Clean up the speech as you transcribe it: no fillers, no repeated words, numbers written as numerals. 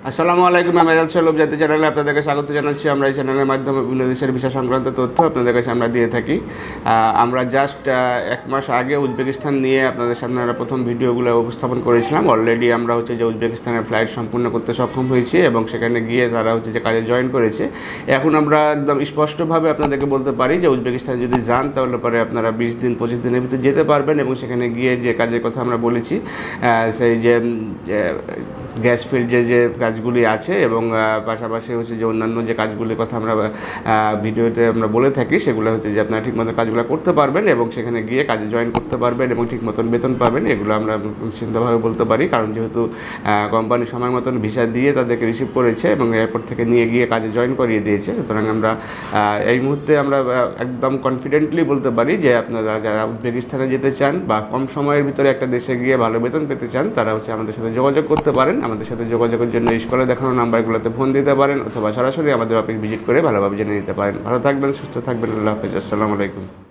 আসসালামু আলাইকুম। আমি আজাদ সলভ জাতি চ্যানেলে আপনাদেরকে স্বাগত জানাচ্ছি। আমরা এই চ্যানেলের মাধ্যমে বিভিন্ন দেশের ভিসা সংক্রান্ত তথ্য আপনাদের কাছে আমরা দিয়ে থাকি। আমরা জাস্ট 1 মাস আগে উজবেকিস্তান নিয়ে আপনাদের সামনে আমরা প্রথম ভিডিওগুলো উপস্থাপন করেছিলাম। অলরেডি আমরা যে উজবেকিস্তানের ফ্লাইট সম্পূর্ণ করতে সক্ষম হয়েছি এবং সেখানে গিয়ে তারা যে কাজে জয়েন করেছে। এখন আমরা একদম স্পষ্টভাবে আপনাদেরকে বলতে পারি যে উজবেকিস্তানে যদি যান তাহলে পরে আপনারা 20 দিন 25 দিনের ভিতরে যেতে পারবেন এবং সেখানে গিয়ে যে কাজের কথা আমরা বলেছি, সেই যে গ্যাস ফিল্ড যে কাজগুলি আছে এবং পাশাপাশি যে অন্যান্য যে কাজগুলির কথা আমরা ভিডিওতে আমরা বলে থাকি, সেগুলো যে আপনারা ঠিকমতো কাজগুলো করতে পারবেন এবং সেখানে গিয়ে কাজে জয়েন করতে পারবেন এবং ঠিক মতন বেতন পাবেন। এগুলো আমরা নিশ্চিন্তভাবে বলতে পারি, কারণ যেহেতু কোম্পানি সময় মতন ভিসা দিয়ে তাদেরকে রিসিভ করেছে এবং এয়ারপোর্ট থেকে নিয়ে গিয়ে কাজে জয়েন করিয়ে দিয়েছে। সুতরাং আমরা এই মুহূর্তে আমরা একদম কনফিডেন্টলি বলতে পারি যে আপনারা যারা উজবেকিস্তানে যেতে চান বা কম সময়ের ভিতরে একটা দেশে গিয়ে ভালো বেতন পেতে চান, তারা আমাদের সাথে যোগাযোগ করতে পারেন। আমাদের সাথে যোগাযোগের জন্য স্ক্রিনে দেখানো নাম্বারগুলোতে ফোন দিতে পারেন অথবা সরাসরি আমাদের অফিস ভিজিট করে ভালোভাবে জেনে নিতে পারেন। ভালো থাকবেন, সুস্থ থাকবেন। আল্লাহ হাফেজ। আসসালামু আলাইকুম।